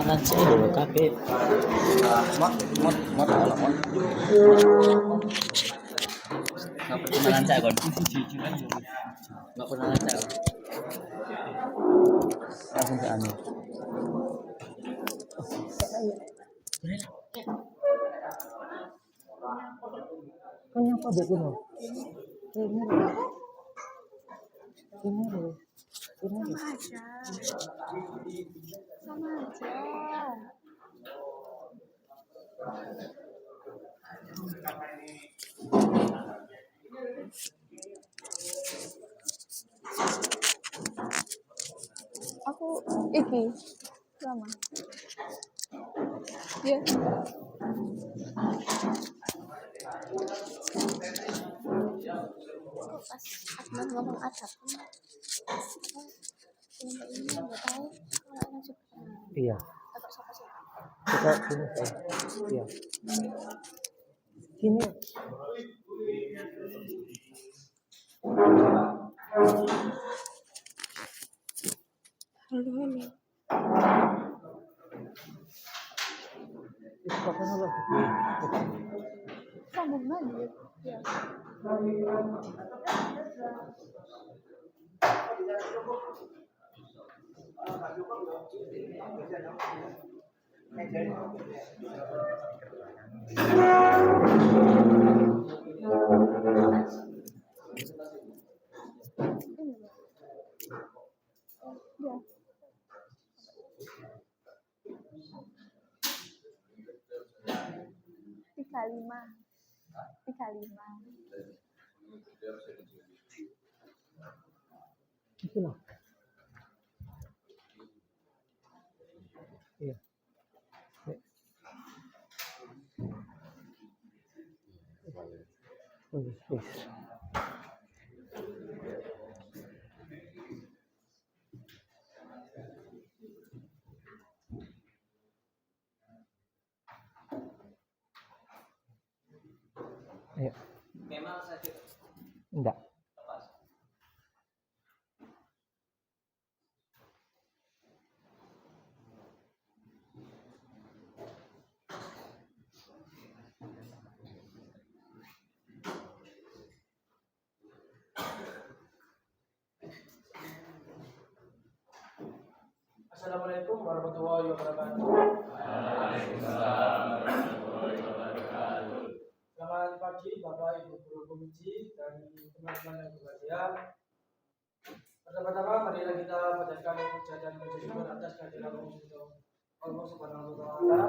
Nanti dulu kabeh. Mot ono mot. Nggak pernah lancar kon. Nggak pernah lancar. Langsung ke anu. Kenapa dia kuno? Ini dulu. Sama aja. Sama aja. Aku iki sama. Ya. Kok pas Akmal ngomong adab ini nggak tahu kalau lanjut Iya. kakak siapa sih? Kita sini saya. Iya. Sini. Halo. Kapan apa? Sambung lanjut. Ya. Ya. Tiga lima. Itu lah. Iya. Wis. Ayo. Memang saja. Enggak. Assalamualaikum warahmatullahi wabarakatuh. Selamat pagi Bapak Ibu Guru Komisi dan teman-teman yang berbahagia. Pertama-tama marilah kita panjatkan puja dan puji syukur atas kehadiran Allah Subhanahu wa taala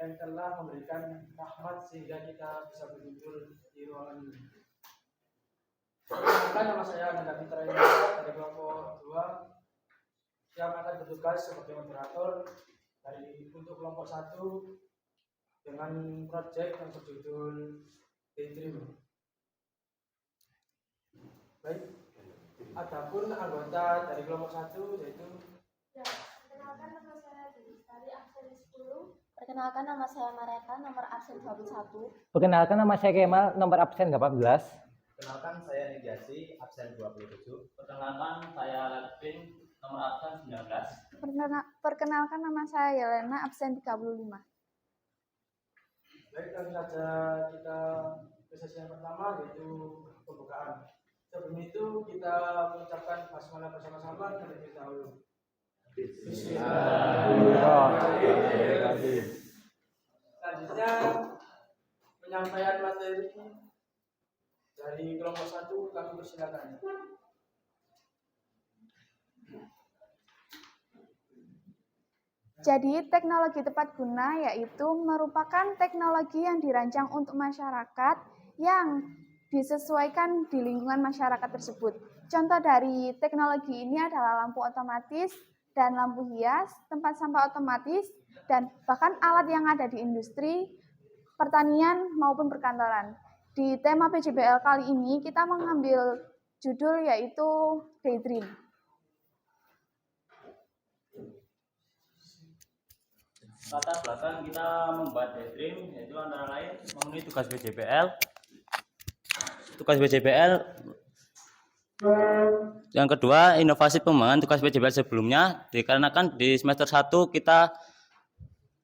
yang telah memberikan rahmat sehingga kita bisa berkumpul di ruangan ini. Perkenalkan, nama saya Andi Fitra dari kelompok 2 yang akan bertugas sebagai moderator untuk kelompok 1 dengan proyek yang berjudul Daydream. Baik, adapun anggota dari kelompok 1 yaitu Perkenalkan nama saya Mareka, nomor absen 21. Perkenalkan nama saya Kemal, nomor absen 18. Perkenalkan saya Nidiasi, absen 27. Perkenalkan saya Lepin, nomor absen 19. Perkenalkan nama saya Yelena, absen 35. baik, langsung saja kita ke sesi yang pertama yaitu pembukaan. Sebelum itu kita mengucapkan basmalah bersama-sama terlebih dahulu. Bismillahirrahmanirrahim. Selanjutnya penyampaian materi dari kelompok 1 kami persilakan. Jadi, teknologi tepat guna yaitu merupakan teknologi yang dirancang untuk masyarakat yang disesuaikan di lingkungan masyarakat tersebut. Contoh dari teknologi ini adalah lampu otomatis dan lampu hias, tempat sampah otomatis, dan bahkan alat yang ada di industri, pertanian, maupun perkantoran. Di tema PJBL kali ini, kita mengambil judul yaitu Daydream. Latar belakang kita membuat Daydream yaitu antara lain memenuhi tugas PJBL. Tugas PJBL yang kedua, inovasi pengembangan tugas PJBL sebelumnya, dikarenakan di semester 1 kita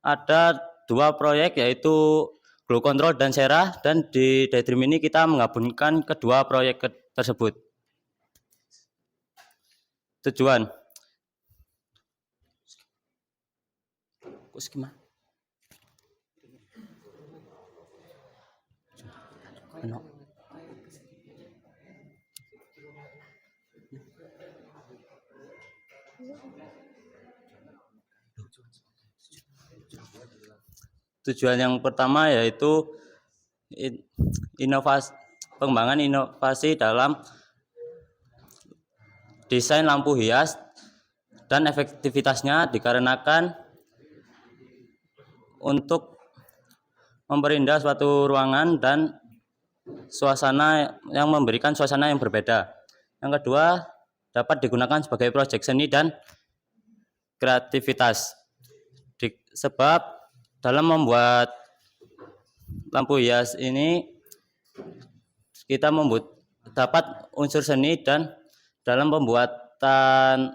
ada 2 proyek yaitu Glow Control dan Sera, dan di Daydream ini kita menggabungkan kedua proyek tersebut. Tujuan. Gimana? Tujuan yang pertama yaitu pengembangan inovasi dalam desain lampu hias dan efektivitasnya dikarenakan untuk memperindah suatu ruangan dan suasana yang memberikan suasana yang berbeda. Yang kedua, dapat digunakan sebagai proyek seni dan kreativitas. Sebab dalam membuat lampu hias ini kita dapat unsur seni, dan dalam pembuatan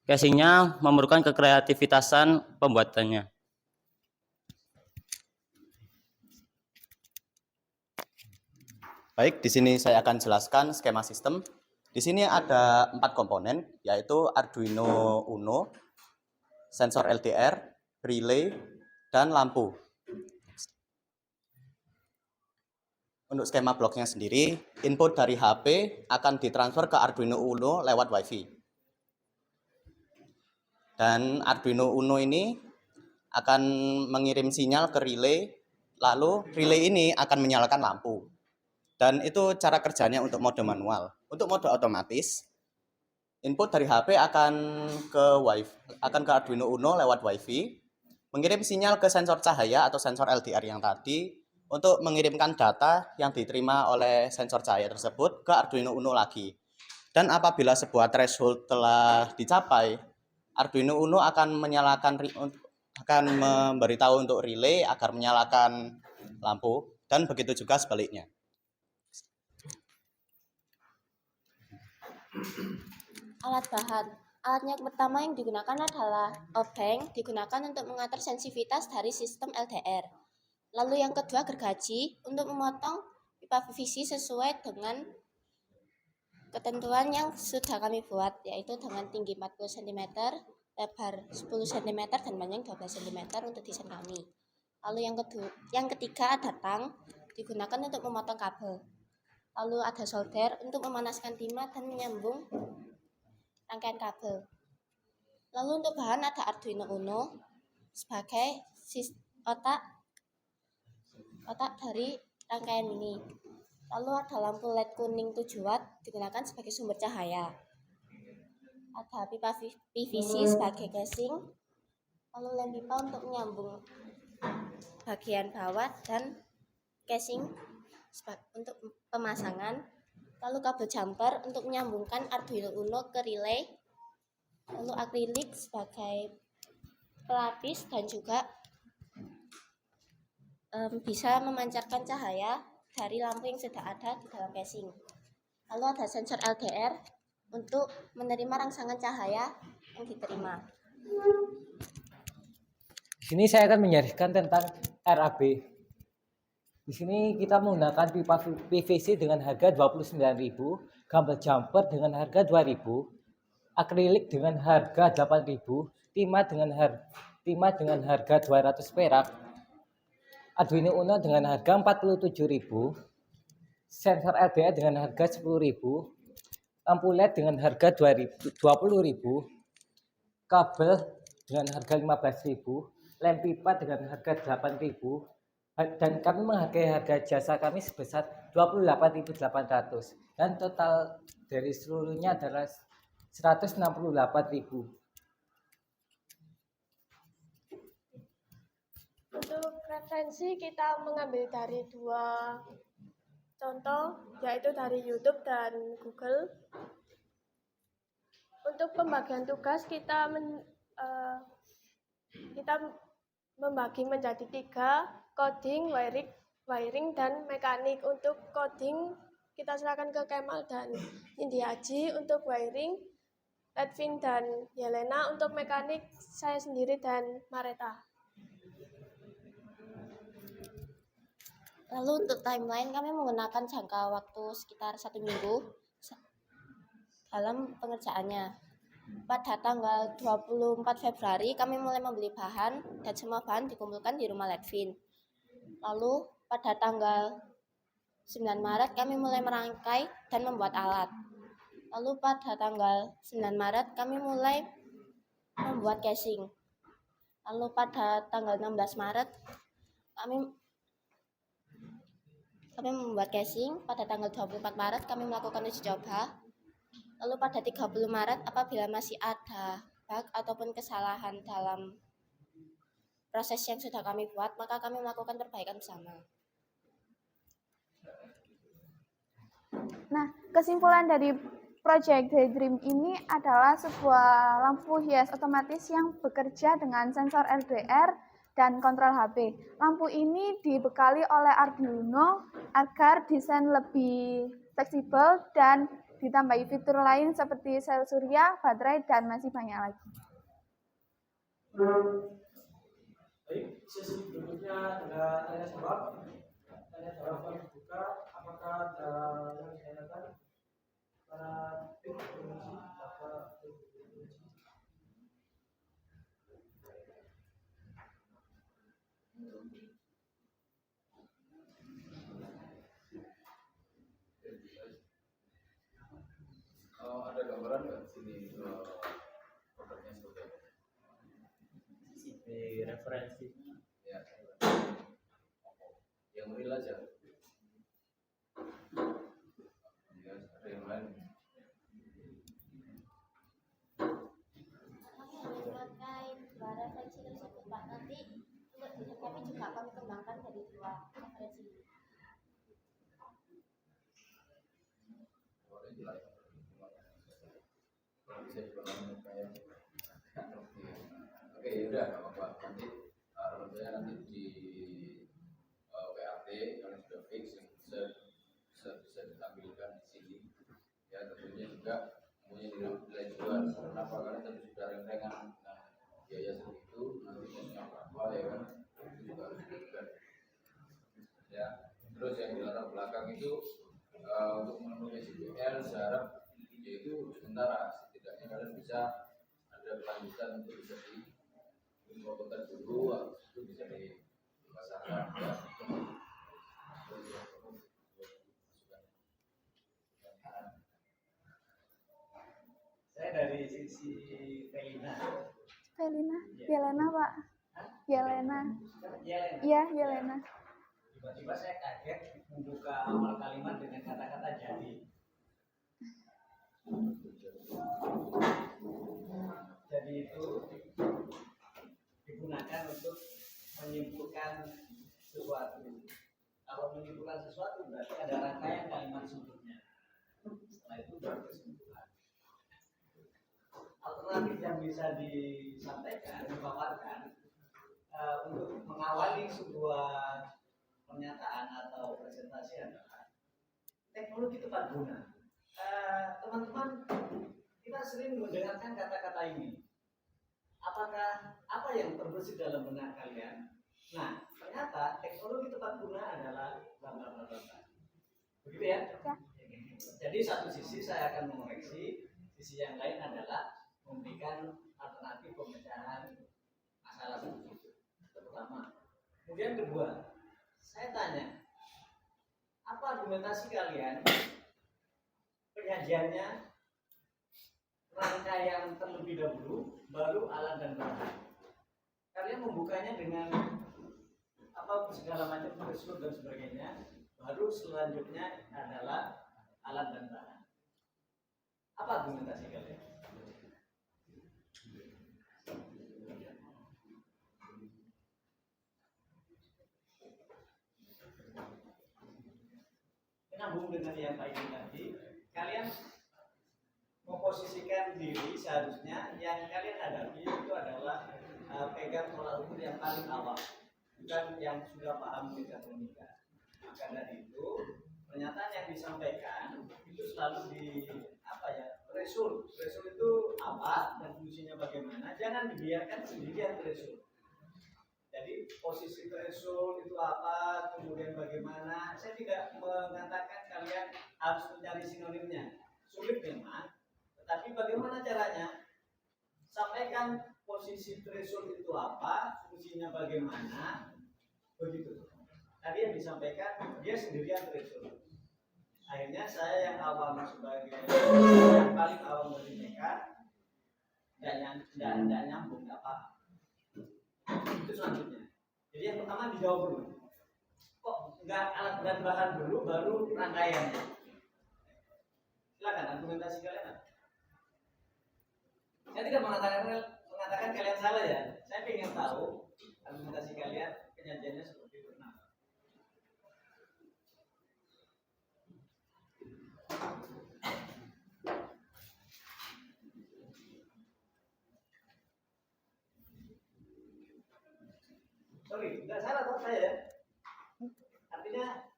casingnya memerlukan kekreativitasan pembuatannya. Baik, di sini saya akan jelaskan skema sistem. Di sini ada 4 komponen, yaitu Arduino Uno, sensor LDR, relay, dan lampu. Untuk skema bloknya sendiri, input dari HP akan ditransfer ke Arduino Uno lewat WiFi. Dan Arduino Uno ini akan mengirim sinyal ke relay, lalu relay ini akan menyalakan lampu. Dan itu cara kerjanya untuk mode manual. Untuk mode otomatis, input dari HP akan ke Arduino Uno lewat WiFi, mengirim sinyal ke sensor cahaya atau sensor LDR yang tadi untuk mengirimkan data yang diterima oleh sensor cahaya tersebut ke Arduino Uno lagi. Dan apabila sebuah threshold telah dicapai, Arduino Uno akan memberitahu untuk relay agar menyalakan lampu, dan begitu juga sebaliknya. Alat bahan. Alatnya pertama yang digunakan adalah obeng, digunakan untuk mengatur sensitivitas dari sistem LDR. Lalu yang kedua gergaji, untuk memotong pipa PVC sesuai dengan ketentuan yang sudah kami buat, yaitu dengan tinggi 40 cm, lebar 10 cm, dan panjang 12 cm untuk desain kami. Lalu yang ketiga ada tang, digunakan untuk memotong kabel. Lalu ada solder untuk memanaskan timah dan menyambung rangkaian kabel. Lalu untuk bahan ada Arduino Uno sebagai otak dari rangkaian ini. Lalu ada lampu LED kuning 7 watt digunakan sebagai sumber cahaya. Ada pipa PVC sebagai casing. Lalu lem pipa untuk menyambung bagian bawah, dan casing untuk pemasangan. Lalu kabel jumper untuk menyambungkan Arduino Uno ke relay. Lalu akrilik sebagai pelapis dan juga bisa memancarkan cahaya dari lampu yang sudah ada di dalam casing. Lalu ada sensor LDR untuk menerima rangsangan cahaya yang diterima. Di sini saya akan menjelaskan tentang RAB. Di sini kita menggunakan pipa PVC dengan harga 29.000, kabel jumper dengan harga 2.000, akrilik dengan harga 8.000, timah dengan harga 200 perak, Arduino Uno dengan harga 47.000, sensor LDR dengan harga 10.000, lampu LED dengan harga 20.000, kabel dengan harga 15.000, lem pipa dengan harga 8.000, dan kami menghargai harga jasa kami sebesar 28.800, dan total dari seluruhnya adalah 168.000. Untuk referensi kita mengambil dari 2 contoh, yaitu dari YouTube dan Google. Untuk pembagian tugas kita membagi menjadi 3, coding, wiring, dan mekanik. Untuk coding kita serahkan ke Kemal dan Indi Haji. Untuk wiring, Edwin dan Yelena. Untuk mekanik saya sendiri dan Mareta. Lalu untuk timeline kami menggunakan jangka waktu sekitar 1 minggu dalam pengerjaannya. Pada tanggal 24 Februari kami mulai membeli bahan dan semua bahan dikumpulkan di rumah Letvin. Lalu pada tanggal 9 Maret kami mulai merangkai dan membuat alat. Lalu pada tanggal 9 Maret kami mulai membuat casing. Lalu pada tanggal 16 Maret kami membuat casing. Pada tanggal 24 Maret kami melakukan uji coba. Lalu pada 30 Maret apabila masih ada bug ataupun kesalahan dalam proses yang sudah kami buat, maka kami melakukan perbaikan bersama. Nah, kesimpulan dari Project Daydream ini adalah sebuah lampu hias otomatis yang bekerja dengan sensor LDR dan kontrol HP. Lampu ini dibekali oleh Arduino agar desain lebih fleksibel dan ditambahi fitur lain seperti sel surya, baterai, dan masih banyak lagi. Baik, sesi berikutnya adalah tanya jawab. Tanya jawab kami buka. Apakah ada yang ditanyakan? Para teknologi, Bapak teknologi. Ada gambaran nggak sini produknya seperti apa? Di referensi. Ya, yang real aja. Ya, ada yang lain. Kami memakai dua referensi tersebut, Pak. Nanti untuk desain kami juga kami kembangkan dari dua referensi. Bisa dibangun kayak oke, ya udah nggak apa-apa. Nanti rencananya nanti di WAT kalian sudah fix yang bisa ditampilkan di sini. Ya tentunya juga punya nilai jual. Kenapa? Karena tadi sudah reng-rengan biaya segitu, nanti kosnya berapa ya kan? Itu juga harus diberikan. Ya, terus yang di latar belakang itu untuk memenuhi CPL saya harap yaitu sementara setidaknya kalian bisa ada kelanjutan untuk bisa di konten dulu, habis itu bisa dipasarkan ya. Saya dari sisi Felina. Yelena, Pak. Yelena. Iya, Yelena. Tiba-tiba saya kaget membuka awal kalimat dengan kata-kata jadi. Jadi itu digunakan untuk menyimpulkan sesuatu. Kalau menyimpulkan sesuatu berarti ada rangkaian kalimat sebelumnya. Setelah itu baru kesimpulan. Alternatif yang bisa disampaikan, dipaparkan untuk mengawali sebuah pernyataan atau presentasi adalah teknologi tepat guna. Teman-teman, kita sering mendengarkan kata-kata ini. Apakah apa yang terbesit dalam benak kalian? Nah, ternyata teknologi tepat guna adalah bla bla bla bla. Begitu ya? Ya. Jadi satu sisi saya akan mengoreksi, sisi yang lain adalah memberikan alternatif pemecahan masalah seperti itu. Itu pertama. Kemudian kedua, saya tanya, apa argumentasi kalian? Penyajiannya rangkaian terlebih dahulu, baru alat dan bahan. Kalian membukanya dengan apa segala macam brosur dan sebagainya, baru selanjutnya adalah alat dan bahan. Apa argumentasi kalian? Menyambung dengan yang Pak Idin tadi, kalian memposisikan diri seharusnya yang kalian hadapi itu adalah pegang tolak ukur yang paling awal, bukan yang sudah paham mekatronika. Maka dari itu pernyataan yang disampaikan itu selalu di apa ya, threshold itu apa dan fungsinya bagaimana, jangan dibiarkan sendirian threshold. Jadi posisi threshold itu apa, kemudian bagaimana, saya tidak mengatakan kalian harus mencari sinonimnya. Sulit memang, tetapi bagaimana caranya? Sampaikan posisi threshold itu apa, fungsinya bagaimana, begitu. Tadi yang disampaikan, dia sendirian threshold. Akhirnya saya yang awam sebagai yang paling awam dari mereka, dan nyambung, nggak paham. Itu selanjutnya. Jadi yang pertama dijawab dulu. Kok nggak alat dan bahan dulu, baru rangkaiannya? Silakan argumentasi kalian apa? Saya tidak mengatakan kalian salah ya. Saya ingin tahu argumentasi kalian, penyajiannya seperti itu. Nah. Sorry, nggak salah kok saya ya. Artinya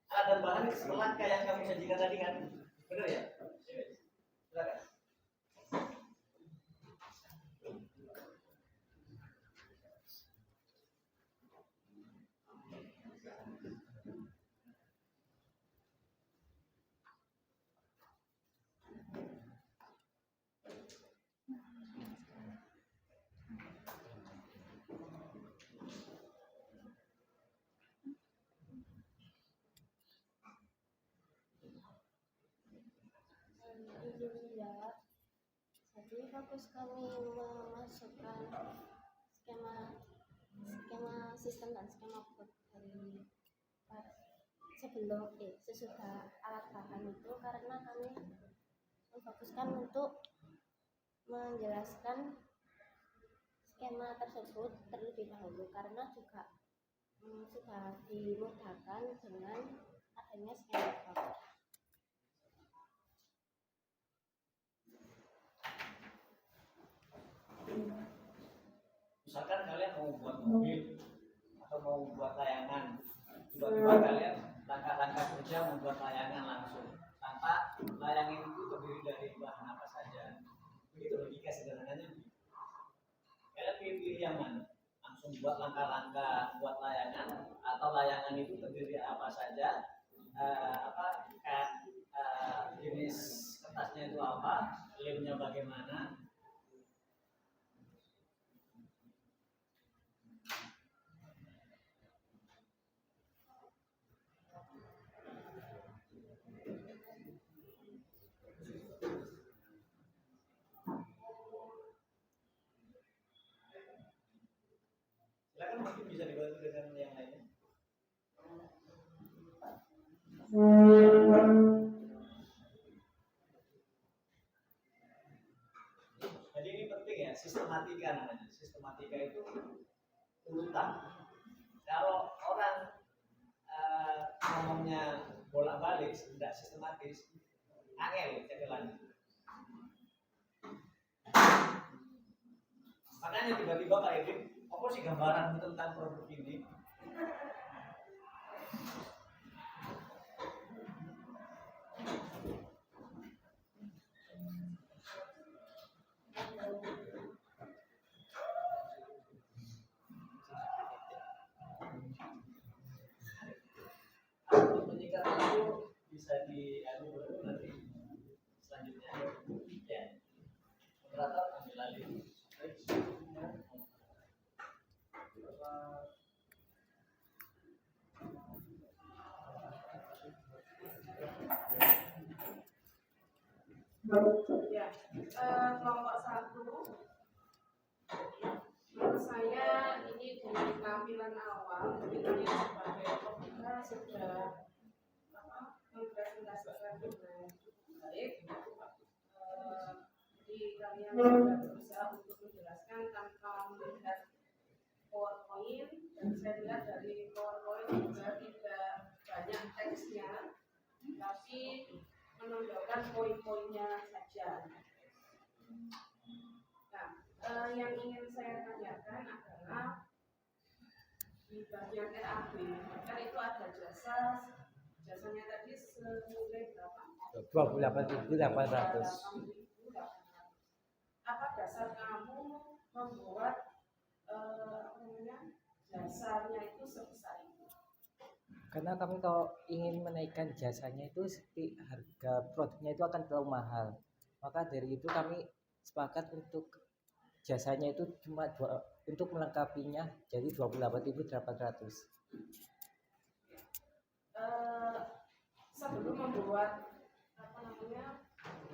alat dan bahan itu setelah kayak yang kamu sajikan tadi kan, benar ya? Silakan. Izin menjawab. Jadi fokus kami memasukkan skema sistem dan skema code dari sesudah alat bahan itu karena kami memfokuskan untuk menjelaskan skema tersebut terlebih dahulu karena juga sudah dimudahkan dengan adanya skema code. Misalkan kalian mau buat mobil atau mau buat layangan, tiba-tiba kalian langkah-langkah kerja membuat layangan langsung tanpa layangan itu terdiri dari bahan apa saja. Begitu logika sederhananya. Kalian pilih yang mana? Langsung buat langkah-langkah buat layangan atau layangan itu terdiri apa saja? Jenis kertasnya itu apa? Lemnya bagaimana? Silakan mungkin bisa dibantu dengan yang lainnya. Jadi ini penting ya, sistematika namanya. Sistematika itu urutan. Kalau orang ngomongnya bolak-balik, tidak sistematis, angel cekelannya. Makanya tiba-tiba Pak Edwin, apa sih gambaran tentang produk ini? Penyingkatan itu bisa diadu dulu nanti selanjutnya ya. Moderator ambil alih. Ya, kelompok 1 menurut saya ini dari tampilan awal ini sebagai pembuka sudah mempresentasikan dengan baik. Jadi kalian sudah berusaha untuk menjelaskan tanpa melihat PowerPoint dan saya lihat dari PowerPoint juga tidak banyak teksnya tapi menunjukkan poin-poinnya saja. Nah, yang ingin saya tanyakan adalah di bagian RAB, kan itu ada jasanya tadi senilai berapa? 28.800. Apa dasar kamu membuat dasarnya itu sebesar itu? Karena kami kalau ingin menaikkan jasanya itu seperti harga produknya itu akan terlalu mahal. Maka dari itu kami sepakat untuk jasanya itu cuma untuk melengkapinya jadi 28.800. Sebelum membuat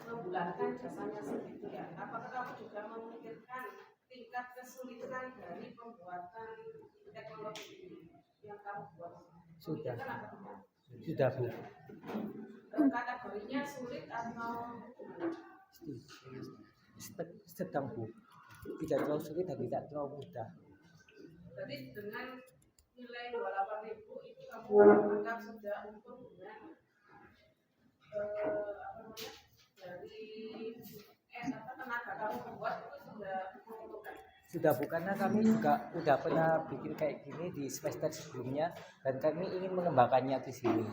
membulatkan jasanya segitu ya, apakah kamu juga memikirkan tingkat kesulitan dari pembuatan teknologi ini yang kamu buat? Sudah Bu. Kategorinya sulit atau Sedang Bu, tidak terlalu sulit dan tidak terlalu mudah. jadi dengan nilai 28.000 itu kamu anggap sudah ukur dengan dari tenaga kamu membuat itu sudah menguntungkan. Sudah Bu, karena kami juga udah pernah bikin kayak gini di semester sebelumnya dan kami ingin mengembangkannya di sini.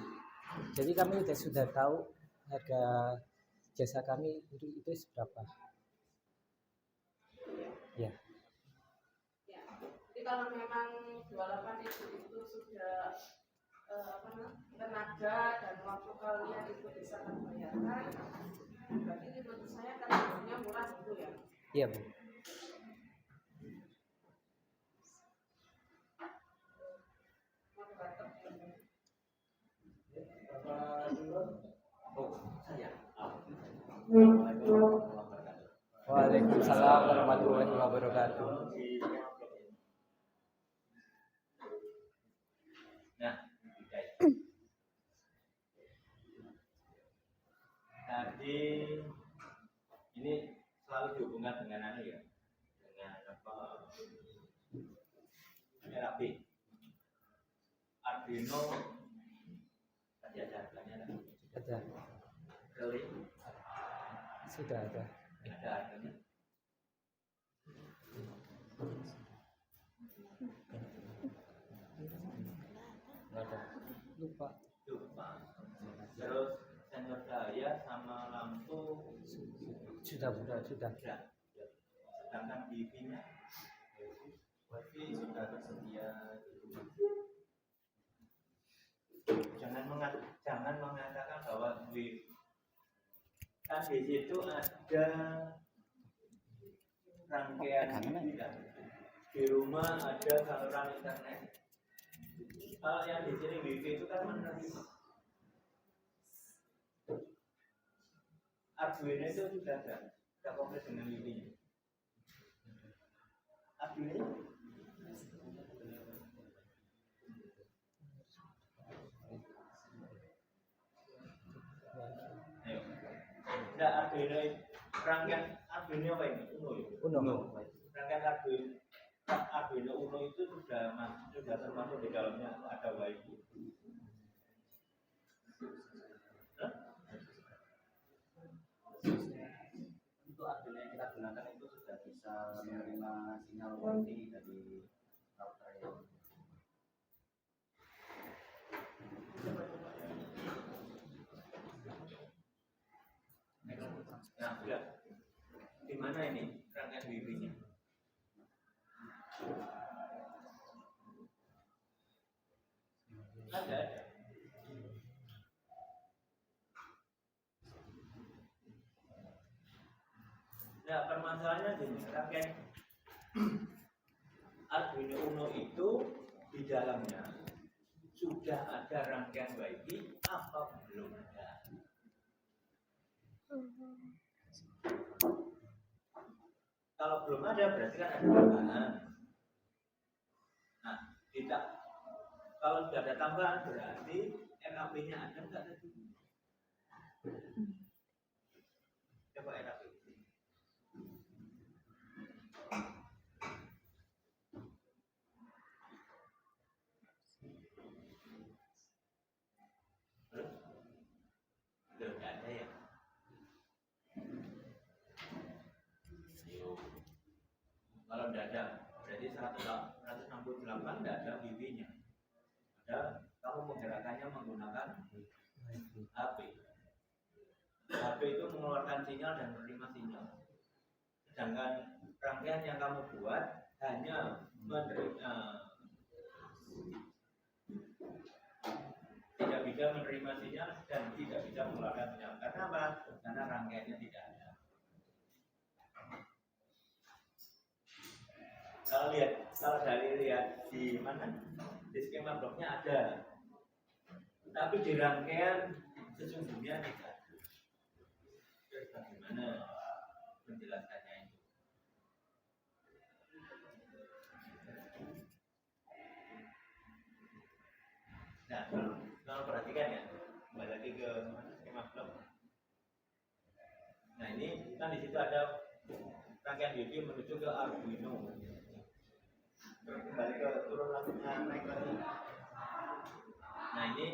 Jadi kami sudah tahu harga jasa kami untuk itu seberapa. Ya. Ya. Jadi kalau memang 28.000 itu sudah tenaga dan waktu kalian itu bisa terbayarkan, berarti menurut saya kategorinya murah gitu ya. Iya Bu. Waalaikumsalam warahmatullahi wabarakatuh. Nah, tadi ini selalu dihubungkan dengan anu ya, dengan apa? RAB, Arduino, tadi ada harganya kan? Ada. Relay, Sudah ada. ada harganya. Lupa. Terus sensor cahaya sama lampu Sudah Bu, sudah. sedangkan wifi-nya wifi sudah tersedia di rumah. Jangan mengatakan bahwa wifi kan di situ ada rangkaian wifi kan. Di rumah ada saluran internet. Kalau yang di sini wifi itu kan menerima. Arduino itu sudah ada komplit dengan wifi-nya. Arduino ayo. Nah, Arduino rangkaian Arduino apa ini? Uno. Rangkaian Arduino Uno itu sudah termasuk di dalamnya ada wifi. Untuk Arduino yang kita gunakan itu sudah bisa menerima sinyal wifi dari router yang nah, sudah. Di mana ini rangkaian wifi-nya? Ada. Nah, permasalahannya gini, rangkaian Arduino Uno itu di dalamnya sudah ada rangkaian wifi apa belum ada? Kalau belum ada berarti kan ada tambahan. Nah, tidak. Kalau sudah ada tambahan berarti RAB-nya ada nggak tadi? Coba RAB. Belum ada ya? Kalau tidak ada, berarti 168 tidak ada wifi-nya. Ada, kamu menggerakkannya menggunakan HP. HP itu mengeluarkan sinyal dan menerima sinyal. Sedangkan rangkaian yang kamu buat hanya menerima tidak bisa menerima sinyal dan tidak bisa mengeluarkan sinyal. Karena apa? Karena rangkaiannya tidak ada. Kalau dari lihat di mana, di skema bloknya ada, tapi di rangkaian sesungguhnya tidak. Terus bagaimana menjelaskannya itu? Nah, kalau perhatikan ya, kembali lagi ke skema blok. Nah, ini kan di situ ada rangkaian WiFi menuju ke Arduino. Terus kembali ke turun lagi, naik lagi. Nah, ini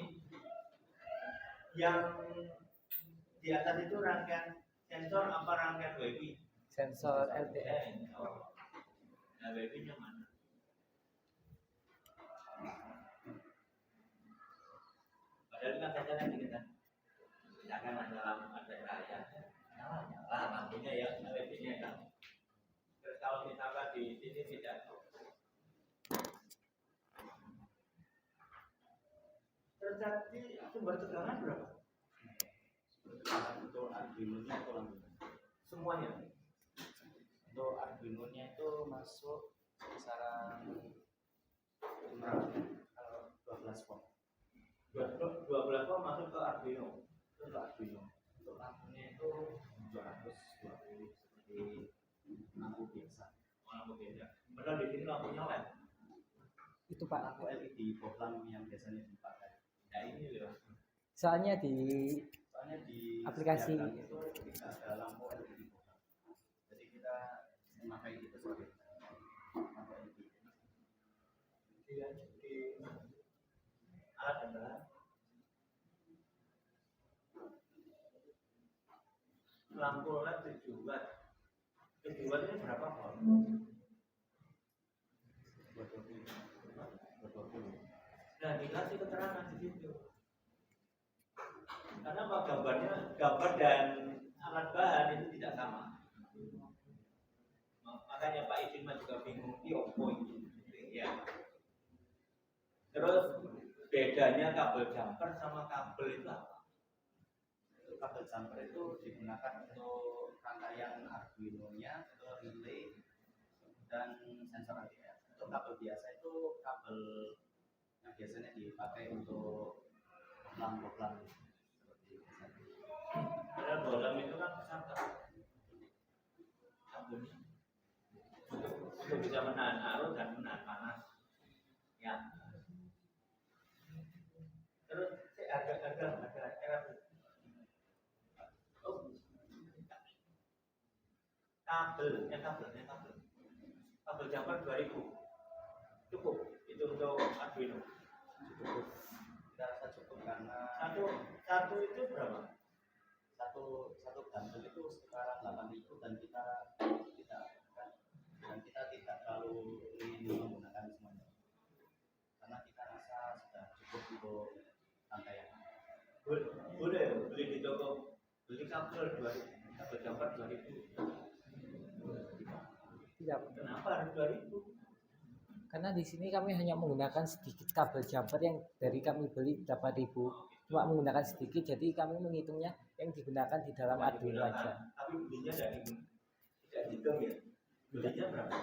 yang di atas itu rangkaian sensor apa rangkaian WiFi? Sensor LTE. Nah, WiFi-nya mana? Padahal kan sensornya dikit kan? Misalkan ada cahaya, nyala lampunya ya, WiFi-nya kan. Terus kalau misalkan di sini tidak, terjadi sumber tegangan berapa? Untuk Arduino-nya itu Semuanya. untuk Arduino-nya itu masuk kisaran 12 volt. 12 volt masuk ke Arduino. Itu untuk Arduino. Untuk lampunya itu 220 seperti lampu biasa. Lampu biasa. Padahal di sini lampunya LED. Itu Pak. Lampu LED bohlam yang biasanya dipakai. Nah ini loh. Soalnya di aplikasi itu tidak ada lampu LED bohlam. Jadi kita memakai itu sebagai lampu LED. Di alat adalah lampu LED 7 watt. 7 watt ini berapa volt? 220. Nah dikasih keterangan di situ. Karena apa gambar dan alat bahan itu tidak sama. Makanya Pak Idin juga bingung ini opo ini. Ya. Terus bedanya kabel jumper sama kabel itu apa? Itu kabel jumper itu digunakan untuk rangkaian Arduino-nya, itu relay dan sensor ADS. Untuk kabel biasa itu kabel yang biasanya dipakai untuk bohlam-bohlam seperti biasa. Padahal bohlam itu kan besar kan? Kabelnya untuk bisa menahan arus dan menahan panas. Ya. Terus harga oh, kabelnya kabel jumper 2000 cukup itu untuk Arduino. Cukup, kita rasa cukup karena satu itu berapa? satu bundle itu sekarang 8.000 dan kita tidak terlalu ingin menggunakan semuanya karena kita rasa sudah cukup untuk rangkaian. Boleh beli di toko, beli kabel 2000, kabel jumper 2000. tidak. Kenapa harus 2000? Karena di sini kami hanya menggunakan sedikit kabel jumper yang dari kami beli 8.000. Cuma menggunakan sedikit, jadi kami menghitungnya yang digunakan di dalam Arduino aja. Tapi belinya tidak dihitung ya. Belinya berapa?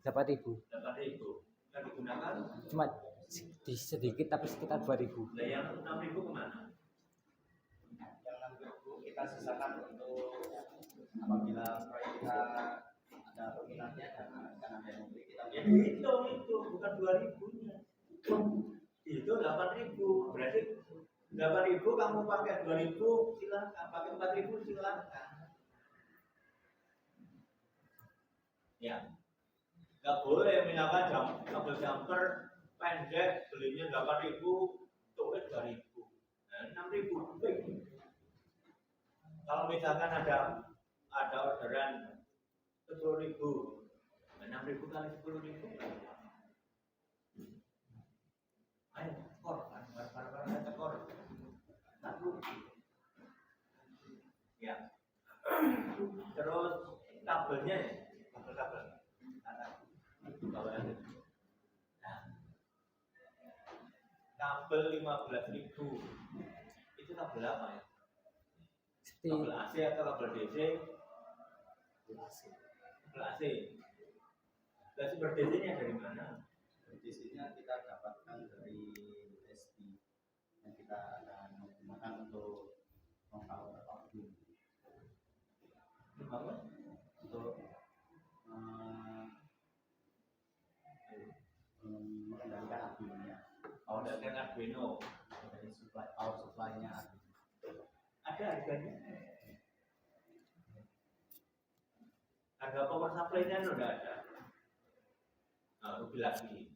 8.000. 8.000. Yang digunakan Cuma sedikit tapi sekitar 2.000. Nah yang 6.000 kemana? Yang 6.000 kita sisakan untuk apabila proyek kita ada peminatnya dan akan ada yang membeli kita Ya dihitung itu bukan 2.000-nya. Itu 8.000. Berarti 8.000 kamu pakai 2.000 silakan, pakai 4.000 silakan. Ya. Enggak boleh misalkan kabel jumper pendek belinya 8.000, tulis 2.000. Nah, 6.000. Kalau misalkan ada orderan 10.000, 6.000 kali 10.000. Ayo, skor, barang-barang skor. Satu. Ya. Terus kabelnya, kabel. Nah, kabel kabel 15.000 itu kabel apa ya? Kabel AC atau kabel DC? Kabel AC. Nah, sumber DC-nya dari mana? DC-nya kita dapatkan dari USB yang kita akan menggunakan untuk mempower Arduino. Apa? Untuk mengendalikan Arduino-nya. Mengendalikan Arduino. Dari power supply-nya Arduino. Ada harganya? Harga power supply-nya sudah ada. Nah, rugi lagi.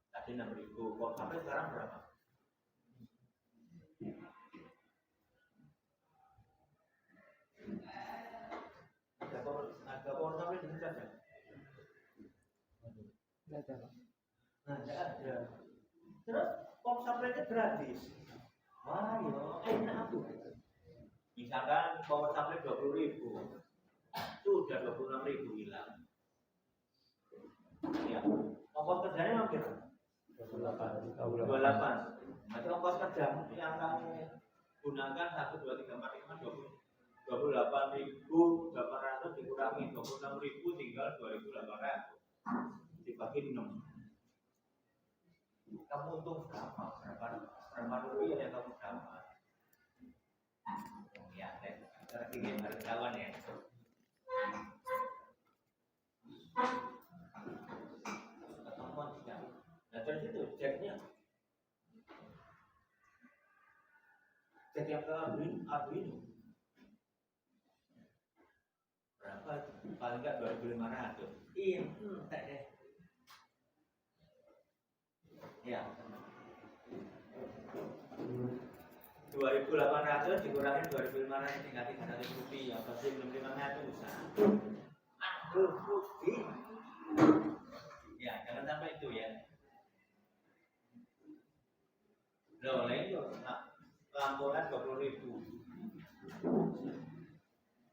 Tadi 6.000, power supply sekarang berapa? Harga power supply di sini ada? Nggak ada. Nah, tidak ada. Terus power supply-nya gratis. Wah, ya enak tuh. Misalkan power supply 20.000, sudah 26.000 hilang. Ya, ongkos kerjanya hampir 28. Nanti ongkos kerja yang kamu gunakan 1, 2, 3, 4, 5, 28.800 dikurangi 26.000 tinggal 2.800 dibagi 6. Kamu untung berapa rupiah yang kamu dapat? Ya, cara ingin harus kawan ya. Ketemuan tidak. Nah dari situ jacknya, jack yang ke Arduino berapa? Paling nggak 2.500. Iya, tak deh. Ya. 2.800 dikurangi 2.500 tinggal 300 rupiah, pasti belum 500 usah. Aduh, rugi. Ya, jangan sampai itu ya. Loh, lain tuh, lampu LED 20.000.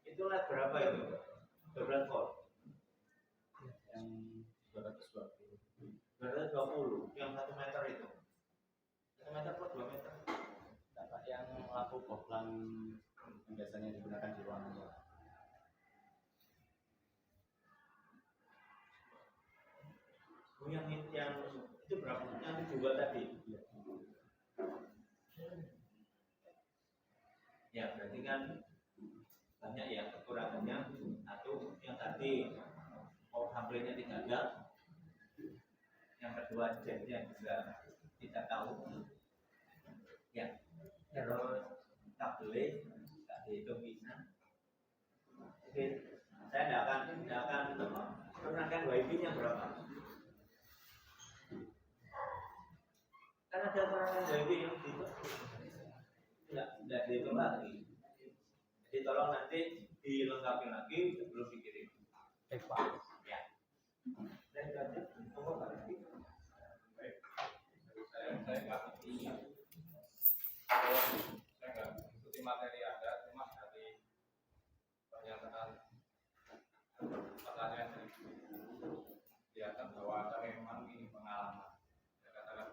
Itu LED berapa itu? 12 volt. Yang 220. 220, yang 1 meter itu. 1 meter per 2 meter. Dapat yang lampu bohlam yang biasanya digunakan di ruangan. Yang itu berapa? Yang 7 tadi. Ya, berarti kan banyak ya kekurangannya. Satu, yang tadi power supply-nya tidak ada. Yang kedua, jacknya juga tidak tahu. Ya, terus kabelnya tidak dihitung bisa. Oke, saya tidak akan menerangkan wifi-nya berapa. Kan ada penerangan wifi yang tidak dihitung lagi. Jadi tolong nanti dilengkapi lagi sebelum dikirim. Baik, Pak. Ya. Dan berarti apa Pak Rizky? Baik. Saya nggak ikuti materi Anda, cuma dari pernyataan pertanyaan dari kelihatan bahwa Anda memang ini pengalaman. Saya katakan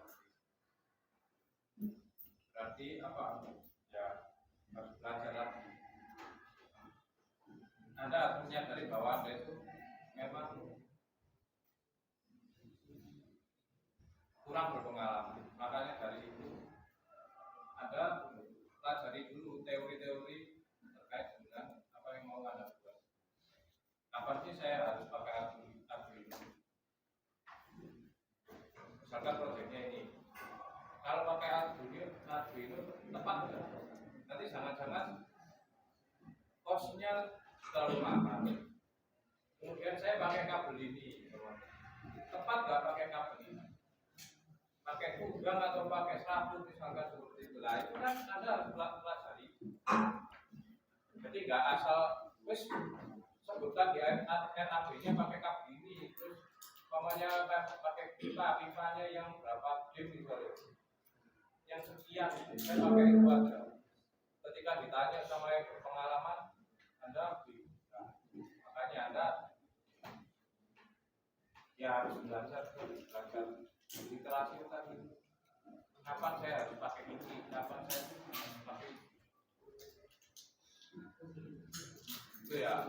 berarti apa? Ya harus belajar lagi. Anda harus menyadari bahwa Anda itu memang kurang berpengalaman. Makanya dari itu Anda pelajari dulu teori-teori terkait dengan apa yang mau Anda buat. Apa sih saya harus pakai Arduino? Misalkan proyeknya ini, kalau pakai Arduino tepat nggak? Nanti jangan-jangan costnya terlalu mahal. Kemudian saya pakai kabel ini, tepat nggak pakai kabel ini? Pakai tunggang atau pakai serabut misalkan seperti itu lah, itu kan Anda harus pelajari. Jadi nggak asal wis sebutkan di NAB-nya pakai kabel ini, terus umpamanya pakai pipanya yang berapa dim misalnya, yang sekian, saya pakai itu aja. Ketika ditanya sama yang berpengalaman, Anda bingung. Makanya Anda ya harus belajar literasi tadi. kapan saya harus pakai ini, kapan saya harus pakai itu ya.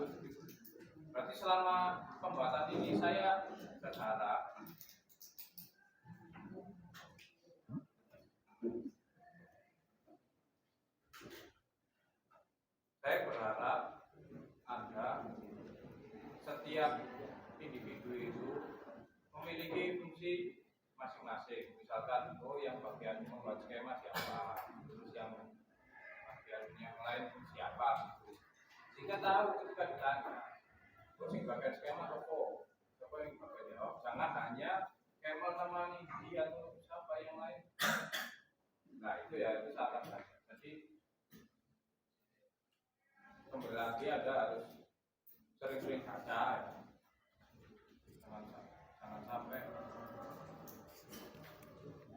Berarti selama pembuatan ini saya berharap Anda setiap individu itu memiliki fungsi masing-masing. Misalkan, oh yang bagian membuat skema siapa, terus yang bagian yang lain siapa, gitu. Sehingga tahu ketika ditanya, oh sing bagian skema apa, siapa yang bagian jawab. Jangan hanya Kemal sama Nidi atau siapa yang lain. Nah itu ya, itu salah saja. Jadi kembali lagi Anda harus sering-sering baca ya. Jangan sampai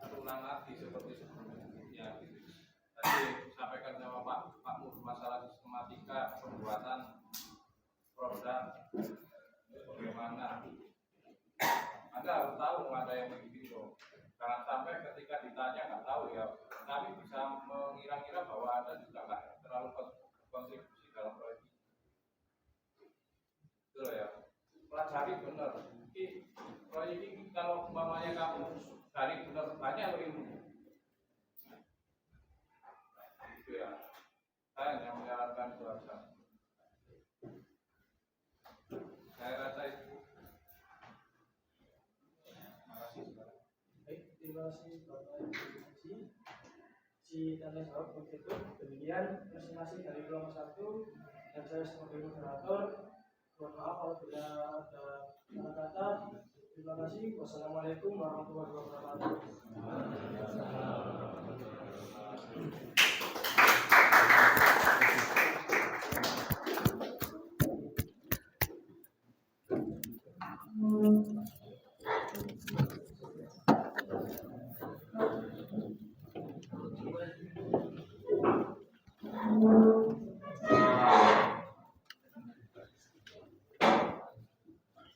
terulang lagi seperti sebelumnya. Tadi sampaikan sama Pak Nur masalah sistematika pembuatan produk bagaimana. Anda harus tahu ada yang begitu. Jangan sampai ketika ditanya nggak tahu ya. Kami bisa mengira-ngira bahwa Anda juga nggak terlalu kontribusi dalam proyek ini. Betul ya. Pelajari benar. Proyek ini kalau umpamanya kamu dari benar banyak ilmu. Itu ya. Saya hanya menyarankan itu saja. Saya rasa itu. Baik, terima kasih Bapak Ibu Haji. Si tanda jawab begitu. Demikian presentasi dari kelompok 1 dan saya sebagai moderator. Mohon maaf kalau tidak ada kata-kata. Terima kasih. Wassalamualaikum warahmatullahi wabarakatuh.